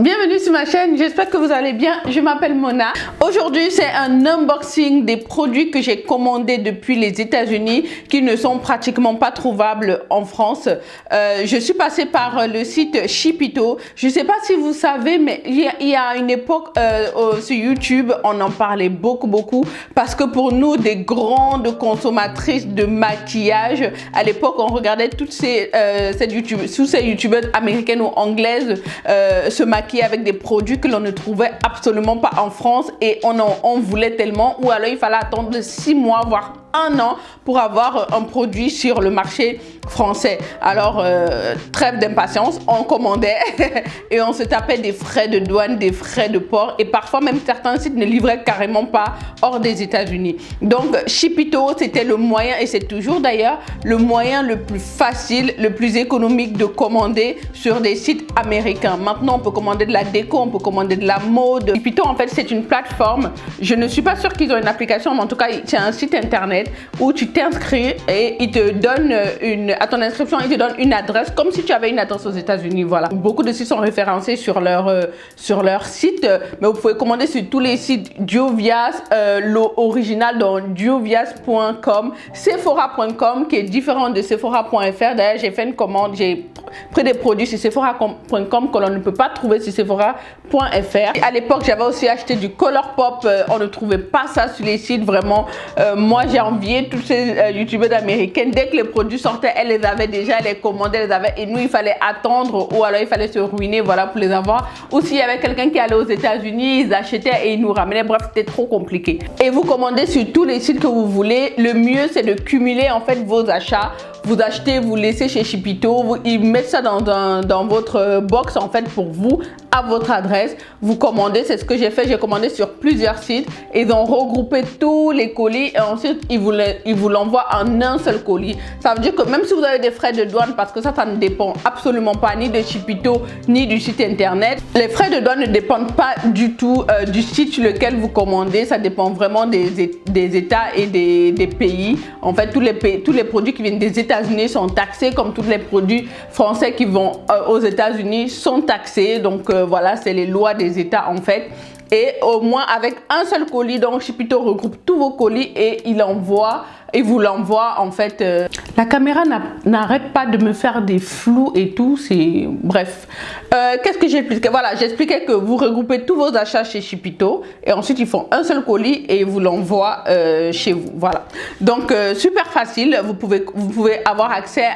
Bienvenue sur ma chaîne, j'espère que vous allez bien. Je m'appelle Mona. Aujourd'hui, c'est un unboxing des produits que j'ai commandés depuis les États-Unis qui ne sont pratiquement pas trouvables en France. Je suis passée par le site Shipito. Je ne sais pas si vous savez, mais il y a une époque sur YouTube, on en parlait beaucoup parce que pour nous, des grandes consommatrices de maquillage, à l'époque, on regardait toutes ces youtubeuses américaines ou anglaises se maquiller avec des produits que l'on ne trouvait absolument pas en France et on voulait tellement, ou alors il fallait attendre 6 mois voire 1 an pour avoir un produit sur le marché français. Alors trêve d'impatience, on commandait et on se tapait des frais de douane, des frais de port et parfois même certains sites ne livraient carrément pas hors des États-Unis. Donc Shipito, c'était le moyen, et c'est toujours d'ailleurs le moyen le plus facile, le plus économique de commander sur des sites américains. Maintenant on peut commander de la déco, on peut commander de la mode. Shipito en fait c'est une plateforme, je ne suis pas sûre qu'ils ont une application, mais en tout cas c'est un site internet où tu t'inscris et ils te donnent à ton inscription, ils te donnent une adresse comme si tu avais une adresse aux États-Unis. Voilà. Beaucoup de sites sont référencés sur leur site, mais vous pouvez commander sur tous les sites Juvia's, l'original dans juvias.com, Sephora.com qui est différent de Sephora.fr. D'ailleurs, j'ai fait une commande, j'ai pris des produits sur Sephora.com que l'on ne peut pas trouver sur Sephora.fr. À l'époque, j'avais aussi acheté du Colourpop, on ne trouvait pas ça sur les sites vraiment. Moi, j'ai envié toutes ces youtubeuses américaines. Dès que les produits sortaient, elles les avaient déjà, elles les commandaient, elles les avaient. Et nous, il fallait attendre ou alors il fallait se ruiner, voilà, pour les avoir. Ou s'il y avait quelqu'un qui allait aux États-Unis, ils achetaient et ils nous ramenaient. Bref, c'était trop compliqué. Et vous commandez sur tous les sites que vous voulez. Le mieux, c'est de cumuler en fait vos achats. Vous achetez, vous laissez chez Shipito, ils mettent ça dans votre box en fait pour vous, à votre adresse. Vous commandez, c'est ce que j'ai fait, j'ai commandé sur plusieurs sites. Ils ont regroupé tous les colis et ensuite ils vous l'envoient en un seul colis. Ça veut dire que même si vous avez des frais de douane, parce que ça ne dépend absolument pas ni de Shipito ni du site internet, les frais de douane ne dépendent pas du tout du site sur lequel vous commandez. Ça dépend vraiment des États et des pays. En fait, tous les produits qui viennent des États-Unis sont taxés, comme tous les produits français qui vont aux États-Unis sont taxés. Donc voilà, c'est les lois des États en fait. Et au moins avec un seul colis, donc Shipito regroupe tous vos colis et il vous l'envoie en fait. La caméra n'arrête pas de me faire des flous et tout, c'est bref. Qu'est-ce que j'expliquais? Voilà, j'expliquais que vous regroupez tous vos achats chez Shipito et ensuite ils font un seul colis et ils vous l'envoient chez vous. Voilà. Donc super facile, vous pouvez avoir accès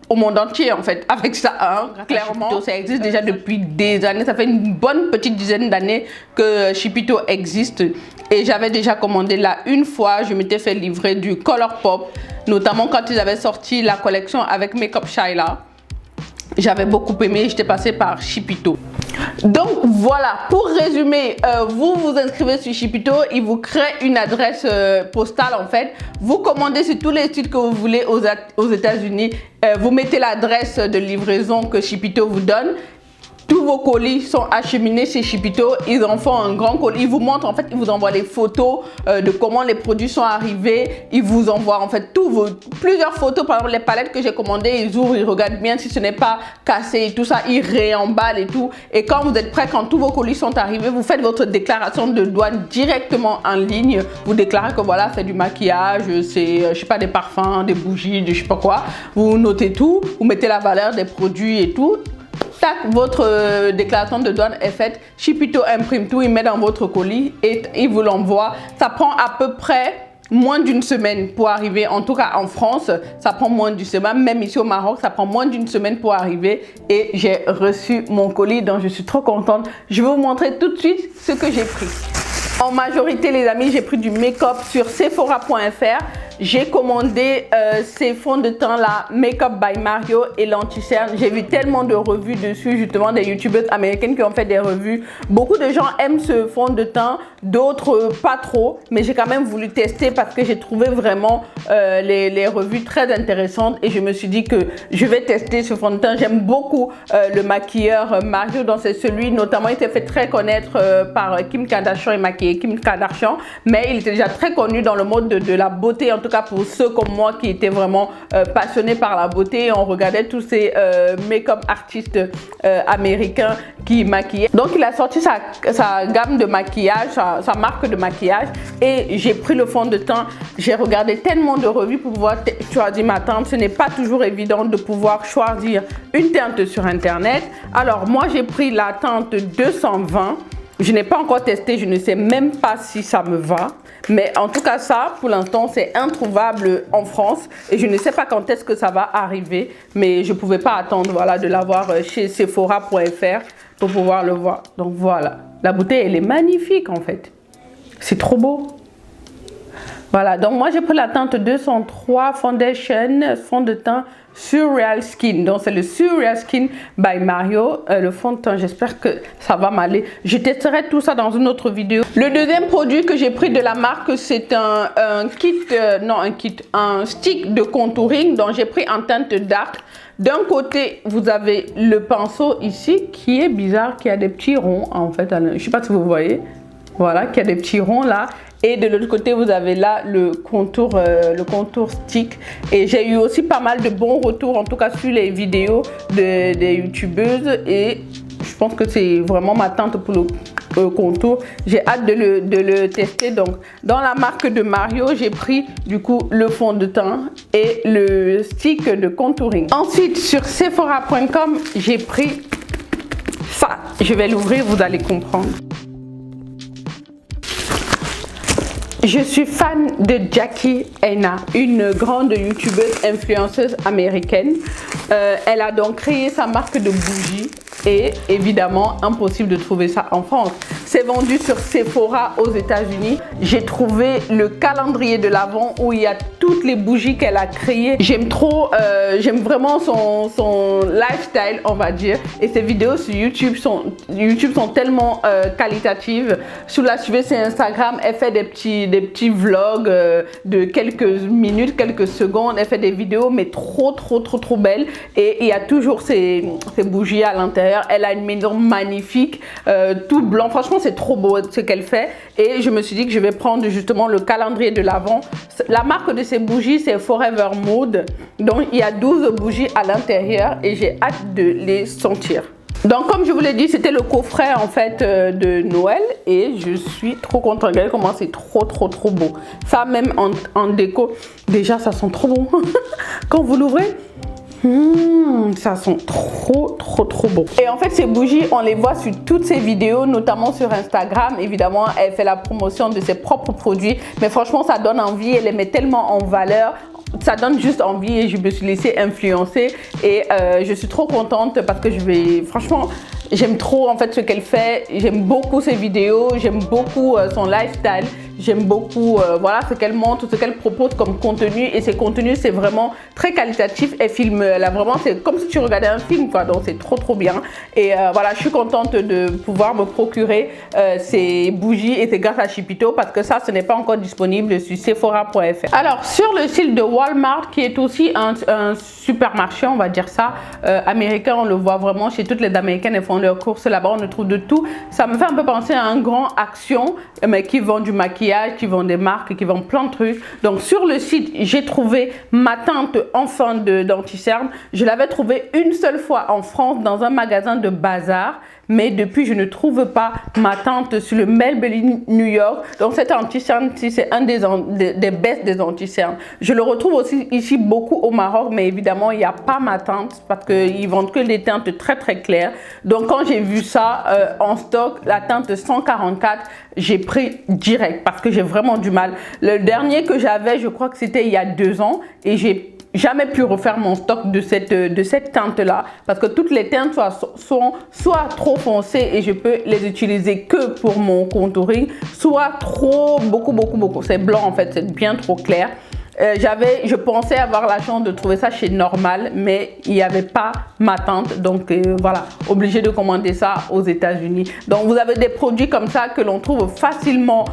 au monde entier en fait avec ça, hein. Clairement ça existe déjà depuis des années, ça fait une bonne petite dizaine d'années que Shipito existe et j'avais déjà commandé là une fois. Je m'étais fait livrer du Colourpop, notamment quand ils avaient sorti la collection avec Makeup Shyla. J'avais beaucoup aimé, j'étais passée par Shipito. Donc voilà, pour résumer, vous vous inscrivez sur Shipito, il vous crée une adresse postale en fait. Vous commandez sur tous les sites que vous voulez aux États-Unis. Vous mettez l'adresse de livraison que Shipito vous donne. Tous vos colis sont acheminés chez Shipito, ils en font un grand colis, ils vous montrent en fait, ils vous envoient les photos de comment les produits sont arrivés, ils vous envoient en fait plusieurs photos, par exemple les palettes que j'ai commandées, ils ouvrent, ils regardent bien si ce n'est pas cassé et tout ça, ils réemballent et tout. Et quand vous êtes prêt, quand tous vos colis sont arrivés, vous faites votre déclaration de douane directement en ligne, vous déclarez que voilà, c'est du maquillage, c'est je sais pas, des parfums, des bougies, je sais pas quoi, vous notez tout, vous mettez la valeur des produits et tout. Tac, votre déclaration de douane est faite. Shipito imprime tout, il met dans votre colis et il vous l'envoie. Ça prend à peu près moins d'une semaine pour arriver. En tout cas en France, ça prend moins d'une semaine. Même ici au Maroc, ça prend moins d'une semaine pour arriver. Et j'ai reçu mon colis, donc je suis trop contente. Je vais vous montrer tout de suite ce que j'ai pris. En majorité, les amis, j'ai pris du make-up sur Sephora.fr. J'ai commandé ces fonds de teint là, Makeup by Mario et l'anti-cerne. J'ai vu tellement de revues dessus, justement des youtubeuses américaines qui ont fait des revues. Beaucoup de gens aiment ce fond de teint, d'autres pas trop. Mais j'ai quand même voulu tester parce que j'ai trouvé vraiment les revues très intéressantes. Et je me suis dit que je vais tester ce fond de teint. J'aime beaucoup le maquilleur Mario, donc c'est celui, notamment il s'est fait très connaître par Kim Kardashian et maquillé Kim Kardashian. Mais il était déjà très connu dans le mode de la beauté, en tout cas pour ceux comme moi qui étaient vraiment passionnés par la beauté. On regardait tous ces make-up artistes américains qui maquillaient. Donc il a sorti sa gamme de maquillage, sa marque de maquillage, et j'ai pris le fond de teint. J'ai regardé tellement de revues pour pouvoir choisir ma teinte. Ce n'est pas toujours évident de pouvoir choisir une teinte sur internet. Alors moi j'ai pris la teinte 220. Je n'ai pas encore testé, je ne sais même pas si ça me va. Mais en tout cas ça, pour l'instant, c'est introuvable en France. Et je ne sais pas quand est-ce que ça va arriver. Mais je ne pouvais pas attendre, voilà, de l'avoir chez Sephora.fr pour pouvoir le voir. Donc voilà, la bouteille, elle est magnifique en fait. C'est trop beau. Voilà, donc moi j'ai pris la teinte 203 Foundation, fond de teint Surreal Skin. Donc c'est le Surreal Skin by Mario. Le fond de teint, j'espère que ça va m'aller. Je testerai tout ça dans une autre vidéo. Le deuxième produit que j'ai pris de la marque, c'est un stick de contouring. Donc j'ai pris en teinte dark. D'un côté, vous avez le pinceau ici qui est bizarre, qui a des petits ronds en fait. Je ne sais pas si vous voyez. Voilà, qui a des petits ronds là. Et de l'autre côté, vous avez là le contour stick. Et j'ai eu aussi pas mal de bons retours, en tout cas sur les vidéos des youtubeuses. Et je pense que c'est vraiment ma teinte pour le contour. J'ai hâte de le tester. Donc, dans la marque de Mario, j'ai pris du coup le fond de teint et le stick de contouring. Ensuite, sur Sephora.com, j'ai pris ça. Je vais l'ouvrir, vous allez comprendre. Je suis fan de Jackie Aina, une grande youtubeuse influenceuse américaine. Elle a donc créé sa marque de bougies et évidemment impossible de trouver ça en France. C'est vendu sur Sephora aux États-Unis. J'ai trouvé le calendrier de l'Avent où il y a toutes les bougies qu'elle a créées. J'aime vraiment son lifestyle, on va dire. Et ses vidéos sur YouTube sont tellement qualitatives. Si vous la suivez sur Instagram, elle fait des petits vlogs de quelques minutes, quelques secondes. Elle fait des vidéos mais trop belles. Et il y a toujours ces bougies à l'intérieur. Elle a une maison magnifique, tout blanc. Franchement, c'est trop beau ce qu'elle fait. Et je me suis dit que je vais prendre justement le calendrier de l'Avent. La marque de ces bougies, c'est Forever Mood. Donc, il y a 12 bougies à l'intérieur et j'ai hâte de les sentir. Donc, comme je vous l'ai dit, c'était le coffret en fait de Noël et je suis trop contente. Regardez comment c'est trop beau. Ça, même en déco, déjà, ça sent trop bon. Quand vous l'ouvrez, ça sent trop beau. Et en fait ces bougies on les voit sur toutes ses vidéos, notamment sur Instagram. Évidemment elle fait la promotion de ses propres produits, mais franchement ça donne envie, elle les met tellement en valeur. Ça donne juste envie et je me suis laissée influencer et je suis trop contente parce que franchement j'aime trop en fait ce qu'elle fait. J'aime beaucoup ses vidéos, j'aime beaucoup son lifestyle. J'aime beaucoup voilà, ce qu'elle montre, ce qu'elle propose comme contenu. Et ses contenus, c'est vraiment très qualitatif. Elle filme, c'est comme si tu regardais un film, quoi. Donc, c'est trop bien. Et voilà, je suis contente de pouvoir me procurer ces bougies. Et c'est grâce à Chipito parce que ça, ce n'est pas encore disponible sur Sephora.fr. Alors, sur le site de Walmart, qui est aussi un supermarché, on va dire ça, américain, on le voit vraiment chez toutes les Américaines, elles font leurs courses là-bas, on trouve de tout. Ça me fait un peu penser à un grand Action, mais qui vend du maquillage, qui vend des marques, qui vend plein de trucs. Donc sur le site, j'ai trouvé ma teinte enfin d'anti-cerne. Je l'avais trouvée une seule fois en France dans un magasin de bazar. Mais depuis, je ne trouve pas ma teinte sur le Maybelline New York. Donc cet anti-cerne, c'est un des best des anti-cernes. Je le retrouve aussi ici beaucoup au Maroc, mais évidemment, il n'y a pas ma teinte parce qu'ils vendent que des teintes très claires. Donc quand j'ai vu ça en stock, la teinte 144, j'ai pris direct parce que j'ai vraiment du mal. Le dernier que j'avais, je crois que c'était il y a 2 ans et j'ai jamais pu refaire mon stock de cette teinte là parce que toutes les teintes sont soit trop foncées et je peux les utiliser que pour mon contouring, soit beaucoup c'est blanc en fait, c'est bien trop clair. Je pensais avoir la chance de trouver ça chez Normal, mais il n'y avait pas ma teinte, donc voilà, obligé de commander ça aux États-Unis. Donc vous avez des produits comme ça que l'on trouve facilement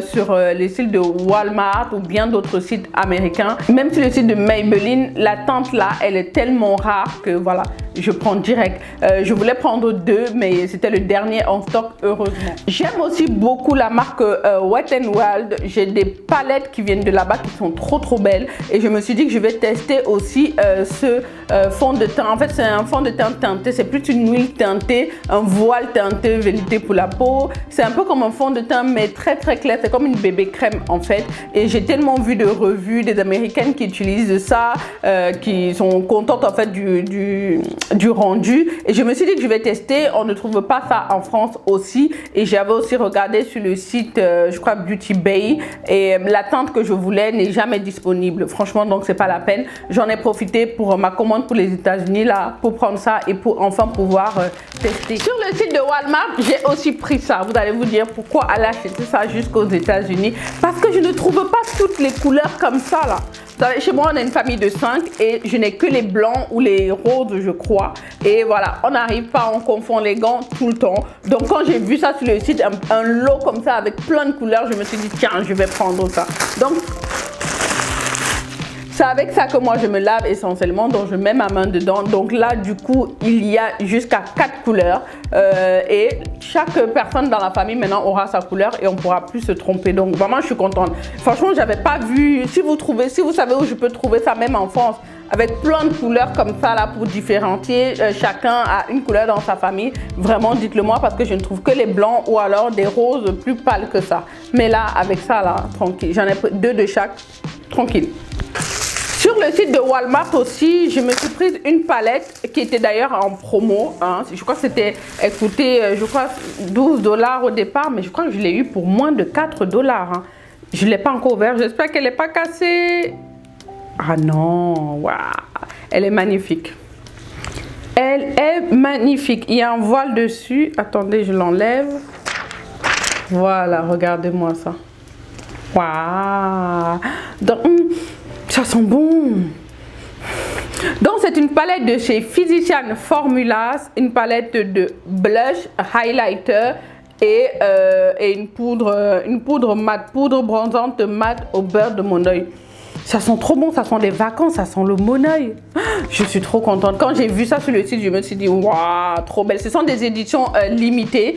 sur les sites de Walmart ou bien d'autres sites américains. Même sur le site de Maybelline, la teinte là, elle est tellement rare que voilà, je prends direct. Je voulais prendre 2, mais c'était le dernier en stock, heureusement. J'aime aussi beaucoup la marque Wet n Wild. J'ai des palettes qui viennent de là-bas qui sont trop trop belle. Et je me suis dit que je vais tester aussi ce fond de teint. En fait, c'est un fond de teint teinté, c'est plus une huile teintée, un voile teinté, vérité pour la peau. C'est un peu comme un fond de teint, mais très très clair. C'est comme une bébé crème en fait. Et j'ai tellement vu de revues des Américaines qui utilisent ça, qui sont contentes en fait du rendu. Et je me suis dit que je vais tester. On ne trouve pas ça en France aussi. Et j'avais aussi regardé sur le site, je crois Beauty Bay. Et la teinte que je voulais n'est jamais disponible. Franchement, donc c'est pas la peine. J'en ai profité pour ma commande pour les États-Unis là, pour prendre ça et pour enfin pouvoir tester. Sur le site de Walmart, j'ai aussi pris ça. Vous allez vous dire pourquoi aller acheter ça jusqu'aux États-Unis. Parce que je ne trouve pas toutes les couleurs comme ça là. Chez moi, on a une famille de 5 et je n'ai que les blancs ou les roses, je crois. Et voilà, on n'arrive pas, on confond les gants tout le temps. Donc, quand j'ai vu ça sur le site, un lot comme ça avec plein de couleurs, je me suis dit, tiens, je vais prendre ça. Donc, c'est avec ça que moi je me lave essentiellement, donc je mets ma main dedans. Donc là du coup il y a jusqu'à 4 couleurs et chaque personne dans la famille maintenant aura sa couleur et on pourra plus se tromper. Donc vraiment je suis contente. Franchement j'avais pas vu, si vous savez où je peux trouver ça même en France, avec plein de couleurs comme ça là pour différencier, chacun a une couleur dans sa famille, vraiment dites-le moi parce que je ne trouve que les blancs ou alors des roses plus pâles que ça. Mais là avec ça là, tranquille, j'en ai pris 2 de chaque, tranquille. Sur le site de Walmart aussi, je me suis prise une palette qui était d'ailleurs en promo. Hein. Je crois que c'était, écoutez, je crois 12 $ au départ, mais je crois que je l'ai eu pour moins de 4 $. Hein. Je ne l'ai pas encore ouvert, j'espère qu'elle n'est pas cassée. Ah non, waouh, elle est magnifique. Elle est magnifique. Il y a un voile dessus. Attendez, je l'enlève. Voilà, regardez-moi ça. Waouh. Donc, ça sent bon. Donc c'est une palette de chez Physician Formulas, une palette de blush, highlighter et une poudre mat, poudre bronzante mat au beurre de mon oeil. Ça sent trop bon, ça sent les vacances, ça sent le mon oeil. Je suis trop contente. Quand j'ai vu ça sur le site, je me suis dit, waouh, trop belle. Ce sont des éditions limitées.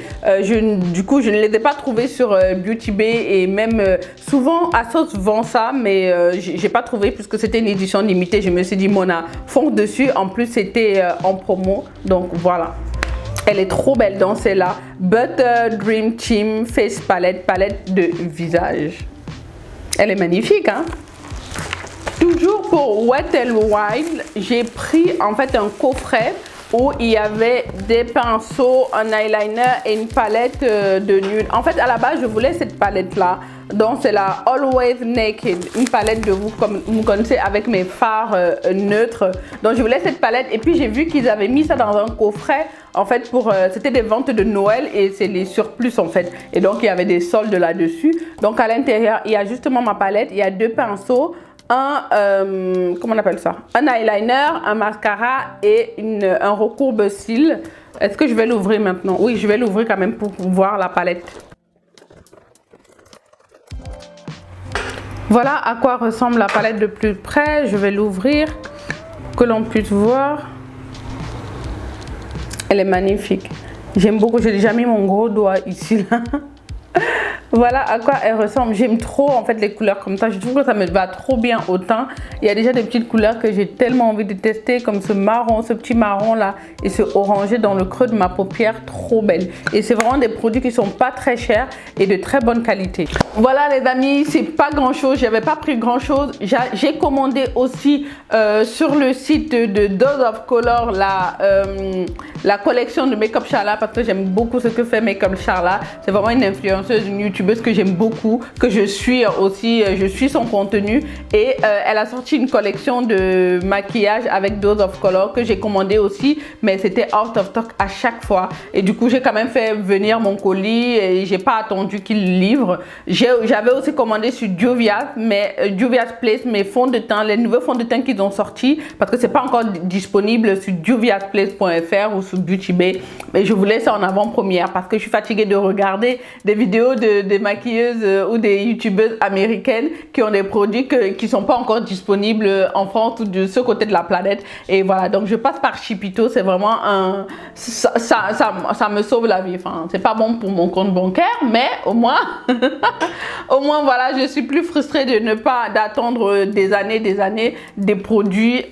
Du coup, je ne les ai pas trouvées sur Beauty Bay et même souvent Asos vend ça, mais j'ai pas trouvé puisque c'était une édition limitée. Je me suis dit, Mona, fonce dessus. En plus, c'était en promo. Donc voilà. Elle est trop belle dans celle-là. Butter Dream Team Face Palette, palette de visage. Elle est magnifique, hein? Toujours pour Wet n Wild, j'ai pris en fait un coffret où il y avait des pinceaux, un eyeliner et une palette de nude. En fait, à la base, je voulais cette palette-là. Donc, c'est la Always Naked, une palette de vous, comme vous connaissez, avec mes fards neutres. Donc, je voulais cette palette et puis j'ai vu qu'ils avaient mis ça dans un coffret. En fait, c'était des ventes de Noël et c'est les surplus en fait. Et donc, il y avait des soldes là-dessus. Donc, à l'intérieur, il y a justement ma palette. Il y a 2 pinceaux. Comment on appelle ça? Un eyeliner, un mascara et un recourbe-cils. Est-ce que je vais l'ouvrir maintenant? Oui, je vais l'ouvrir quand même pour voir la palette. Voilà à quoi ressemble la palette de plus près. Je vais l'ouvrir, que l'on puisse voir. Elle est magnifique. J'aime beaucoup. J'ai déjà mis mon gros doigt ici là. Voilà à quoi elle ressemble. J'aime trop en fait les couleurs comme ça. Je trouve que ça me va trop bien au teint. Il y a déjà des petites couleurs que j'ai tellement envie de tester, comme ce marron, ce petit marron là et ce orangé dans le creux de ma paupière. Trop belle. Et c'est vraiment des produits qui sont pas très chers et de très bonne qualité. Voilà les amis, c'est pas grand chose. J'avais pas pris grand chose. J'ai commandé aussi sur le site de Dose of Color la collection de Make Up Charla parce que j'aime beaucoup ce que fait Make Up Charla. C'est vraiment une influenceuse, une youtubeuse que j'aime beaucoup, que je suis aussi, je suis son contenu et elle a sorti une collection de maquillage avec Dose of Color que j'ai commandé aussi, mais c'était out of stock à chaque fois et du coup j'ai quand même fait venir mon colis et j'ai pas attendu qu'il livre. J'avais aussi commandé sur Juvia's, mais Juvia's Place, mes fonds de teint, les nouveaux fonds de teint qu'ils ont sortis parce que c'est pas encore disponible sur juviasplace.fr ou sur Beauty Bay, mais je vous laisse en avant-première parce que je suis fatiguée de regarder des vidéos des maquilleuses ou des youtubeuses américaines qui ont des produits qui sont pas encore disponibles en France ou de ce côté de la planète. Et voilà, donc je passe par Chipito, c'est vraiment ça me sauve la vie. Enfin, c'est pas bon pour mon compte bancaire, mais au moins, au moins voilà, je suis plus frustrée de ne pas d'attendre des années des produits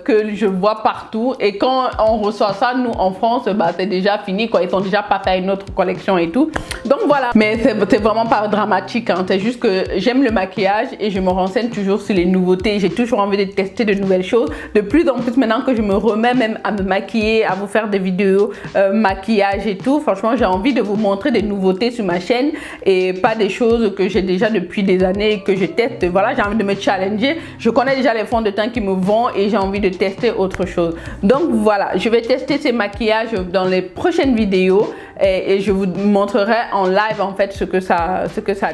que je vois partout. Et quand on reçoit ça, nous en France, bah, c'est déjà fini, quoi. Ils sont déjà passés à une autre collection et tout. Donc voilà, mais c'est vraiment pas dramatique, hein. C'est juste que j'aime le maquillage et je me renseigne toujours sur les nouveautés. J'ai toujours envie de tester de nouvelles choses. De plus en plus maintenant que je me remets même à me maquiller, à vous faire des vidéos maquillage et tout, franchement j'ai envie de vous montrer des nouveautés sur ma chaîne et pas des choses que j'ai déjà depuis des années et que je teste. Voilà, j'ai envie de me challenger. Je connais déjà les fonds de teint qui me vont et j'ai envie de tester autre chose. Donc voilà, je vais tester ces maquillages dans les prochaines vidéos et je vous montrerai en live en fait ce que ça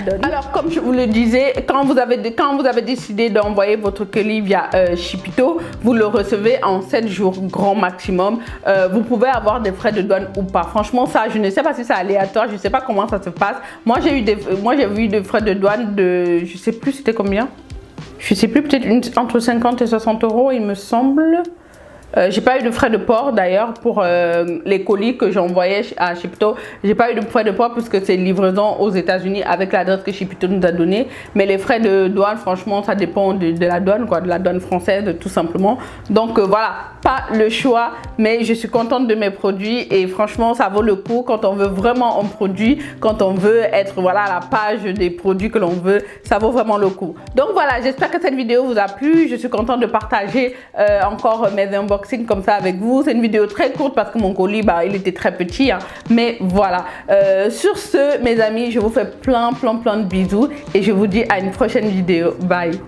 donne. Alors comme je vous le disais, quand vous avez décidé d'envoyer votre colis via Shipito, vous le recevez en 7 jours grand maximum. Vous pouvez avoir des frais de douane ou pas. Franchement ça, je ne sais pas si c'est aléatoire, je ne sais pas comment ça se passe. Moi j'ai eu des frais de douane de, je sais plus c'était combien, je sais plus, peut-être entre 50 et 60 euros il me semble. J'ai pas eu de frais de port d'ailleurs pour les colis que j'envoyais à Shipito. J'ai pas eu de frais de port puisque c'est livraison aux États-Unis avec l'adresse que Shipito nous a donnée. Mais les frais de douane, franchement, ça dépend de la douane, quoi, de la douane française, tout simplement. Donc voilà, pas le choix, mais je suis contente de mes produits et franchement, ça vaut le coup quand on veut vraiment un produit, quand on veut être voilà à la page des produits que l'on veut, ça vaut vraiment le coup. Donc voilà, j'espère que cette vidéo vous a plu. Je suis contente de partager encore mes unboxings comme ça avec vous. C'est une vidéo très courte parce que mon colis bah, il était très petit, hein. Mais voilà, sur ce mes amis, je vous fais plein de bisous et je vous dis à une prochaine vidéo. Bye.